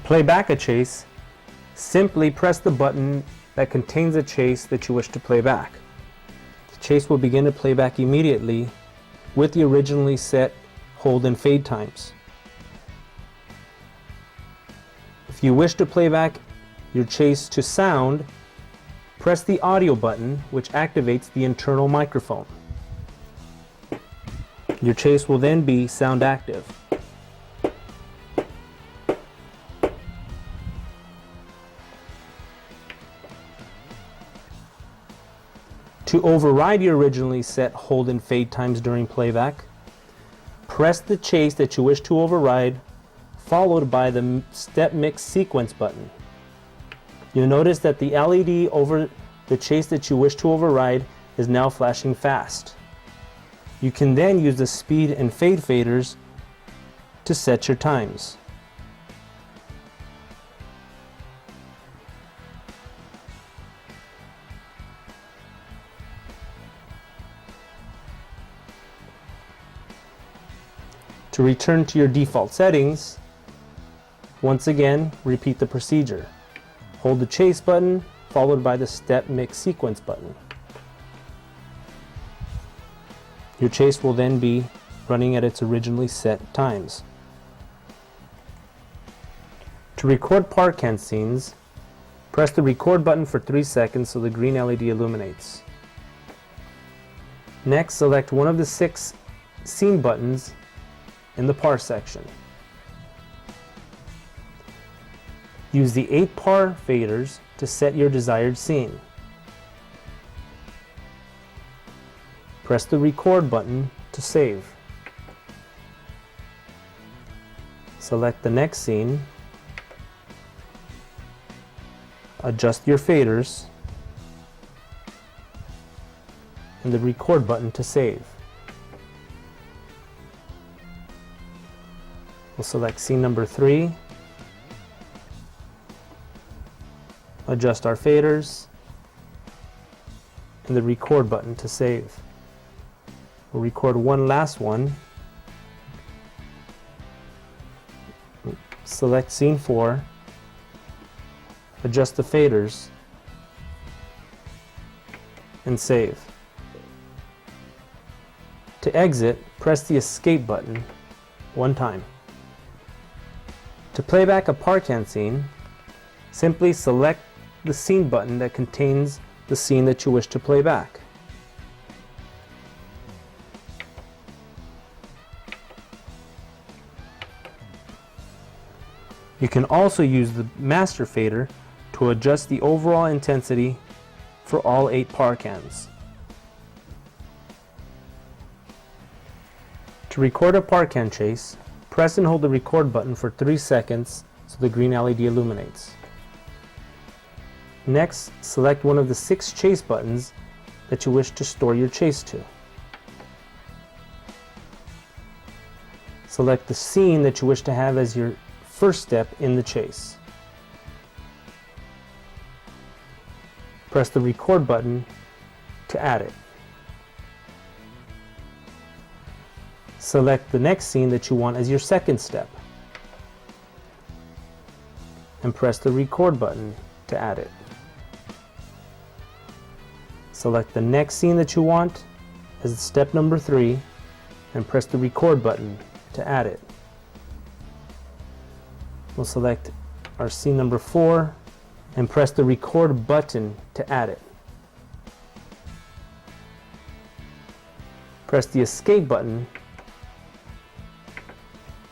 play back a chase, simply press the button that contains the chase that you wish to play back. The chase will begin to play back immediately with the originally set hold and fade times. If you wish to play back your chase to sound, press the audio button, which activates the internal microphone. Your chase will then be sound active. To override your originally set hold and fade times during playback, press the chase that you wish to override, followed by the step mix sequence button. You'll notice that the LED over the chase that you wish to override is now flashing fast. You can then use the speed and fade faders to set your times. To return to your default settings, once again, repeat the procedure. Hold the chase button, followed by the step mix sequence button. Your chase will then be running at its originally set times. To record park-can scenes, press the record button for 3 seconds so the green LED illuminates. Next, select one of the 6 scene buttons in the par section. Use the 8 par faders to set your desired scene. Press the record button to save. Select the next scene. Adjust your faders and the record button to save. We'll select scene number 3, adjust our faders, and the record button to save. We'll record one last one. Select scene 4, adjust the faders, and save. To exit, press the escape button one time. To play back a park-can scene, simply select the scene button that contains the scene that you wish to play back. You can also use the master fader to adjust the overall intensity for all 8 park-cans. To record a park-can chase, press and hold the record button for 3 seconds so the green LED illuminates. Next, select one of the 6 chase buttons that you wish to store your chase to. Select the scene that you wish to have as your first step in the chase. Press the record button to add it. Select the next scene that you want as your second step and press the record button to add it. Select the next scene that you want as step number 3 and press the record button to add it. We'll select our scene number 4 and press the record button to add it. Press the escape button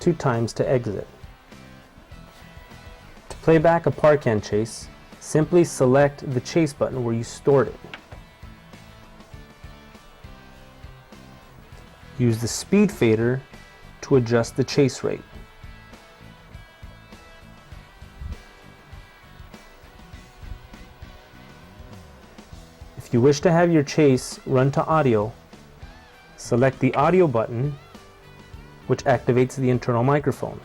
2 times to exit. To play back a park-can chase, simply select the chase button where you stored it. Use the speed fader to adjust the chase rate. If you wish to have your chase run to audio, select the audio button, which activates the internal microphone.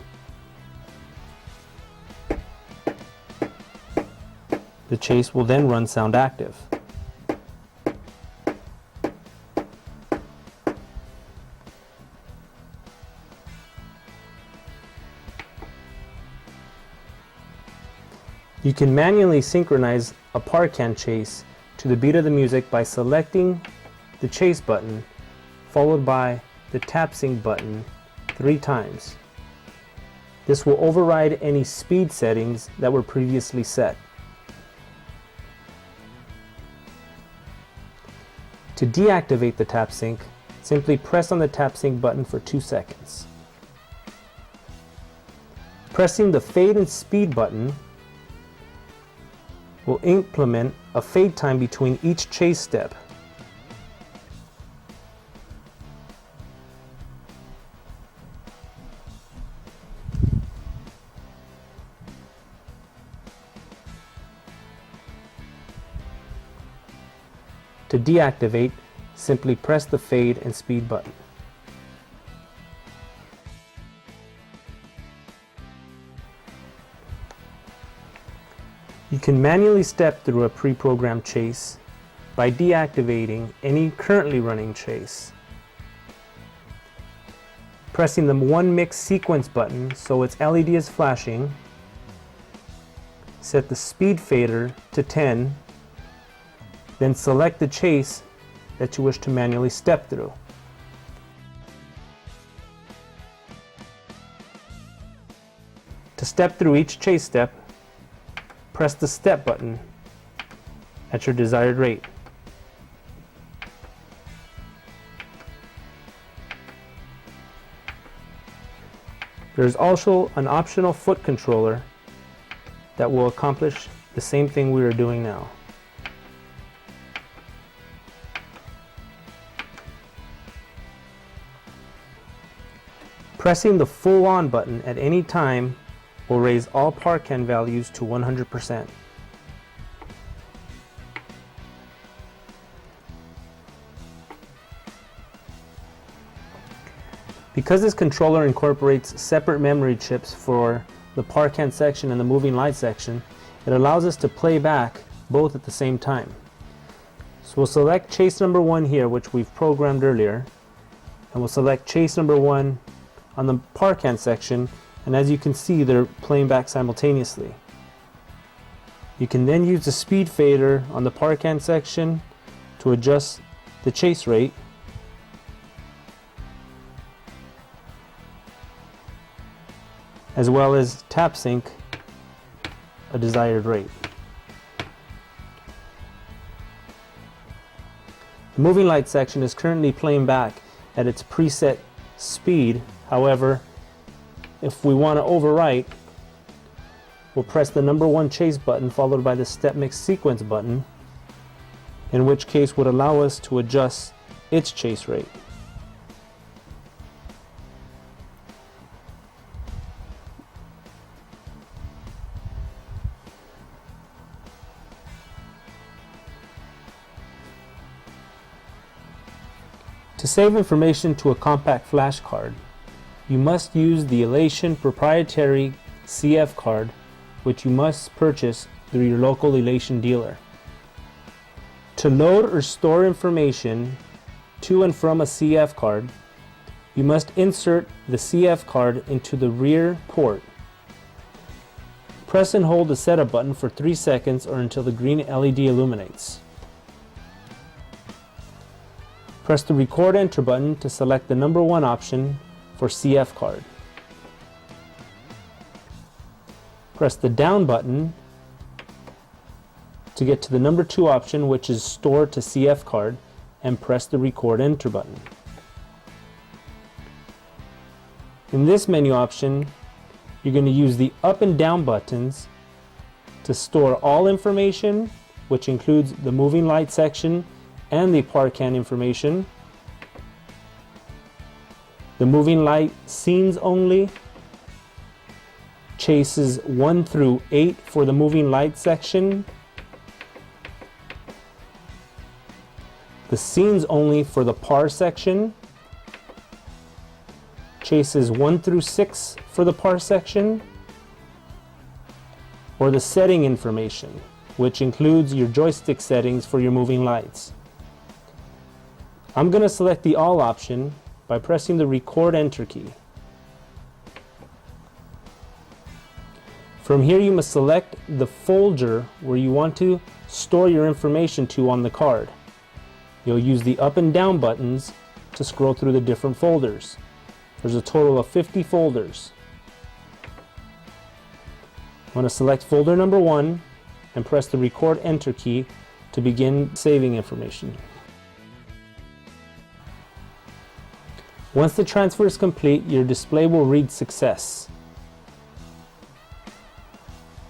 The chase will then run sound active. You can manually synchronize a parkan chase to the beat of the music by selecting the chase button followed by the tap sync button 3 times. This will override any speed settings that were previously set. To deactivate the tap sync, simply press on the tap sync button for 2 seconds. Pressing the fade and speed button will implement a fade time between each chase step. To deactivate, simply press the fade and speed button. You can manually step through a pre-programmed chase by deactivating any currently running chase. Pressing the one mix sequence button so its LED is flashing, set the speed fader to 10, then select the chase that you wish to manually step through. To step through each chase step, press the step button at your desired rate. There's also an optional foot controller that will accomplish the same thing we are doing now. Pressing the full on button at any time will raise all parkan values to 100%. Because this controller incorporates separate memory chips for the parkan section and the moving light section, it allows us to play back both at the same time. So we'll select chase number 1 here, which we've programmed earlier, and we'll select chase number 1 on the parkan section, and as you can see, they're playing back simultaneously. You can then use the speed fader on the parkan section to adjust the chase rate, as well as tap sync a desired rate. The moving light section is currently playing back at its preset speed. However, if we want to overwrite, we'll press the number 1 chase button followed by the step mix sequence button, in which case would allow us to adjust its chase rate. To save information to a compact flash card, you must use the Elation proprietary CF card, which you must purchase through your local Elation dealer. To load or store information to and from a CF card, you must insert the CF card into the rear port. Press and hold the setup button for 3 seconds or until the green LED illuminates. Press the record enter button to select the number 1 option for CF card. Press the down button to get to the number 2 option, which is store to CF card, and press the record enter button. In this menu option, you're going to use the up and down buttons to store all information, which includes the moving light section and the parkan information, the moving light scenes only, chases 1 through 8 for the moving light section, the scenes only for the par section, chases 1 through 6 for the par section, or the setting information, which includes your joystick settings for your moving lights. I'm going to select the all option by pressing the record enter key. From here you must select the folder where you want to store your information to on the card. You'll use the up and down buttons to scroll through the different folders. There's a total of 50 folders. I'm going to select folder number 1 and press the record enter key to begin saving information. Once the transfer is complete, your display will read success.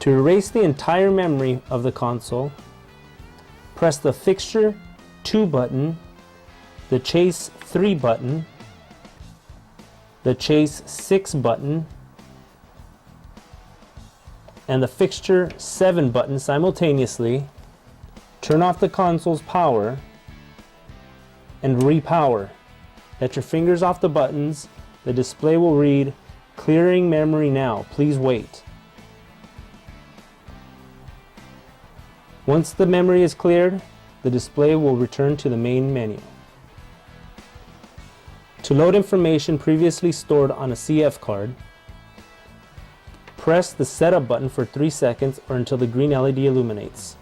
To erase the entire memory of the console, press the fixture 2 button, the chase 3 button, the chase 6 button, and the fixture 7 button simultaneously. Turn off the console's power and repower. Let your fingers off the buttons. The display will read, "Clearing memory now, please wait." Once the memory is cleared, the display will return to the main menu. To load information previously stored on a CF card, press the setup button for 3 seconds or until the green LED illuminates.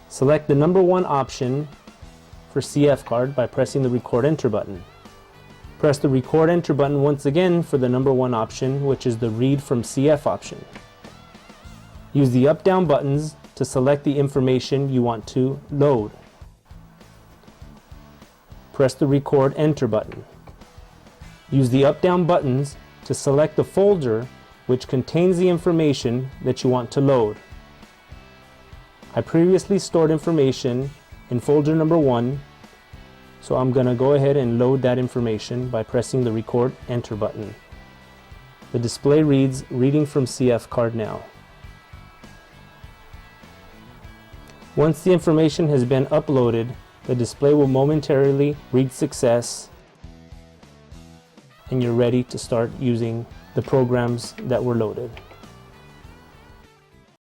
Select the number 1 option for CF card by pressing the record enter button. Press the record enter button once again for the number 1 option, which is the read from CF option. Use the up down buttons to select the information you want to load. Press the record enter button. Use the up down buttons to select the folder which contains the information that you want to load. I previously stored information in folder number 1, so I'm going to go ahead and load that information by pressing the record enter button. The display reads reading from CF card now. Once the information has been uploaded, the display will momentarily read success and you're ready to start using the programs that were loaded.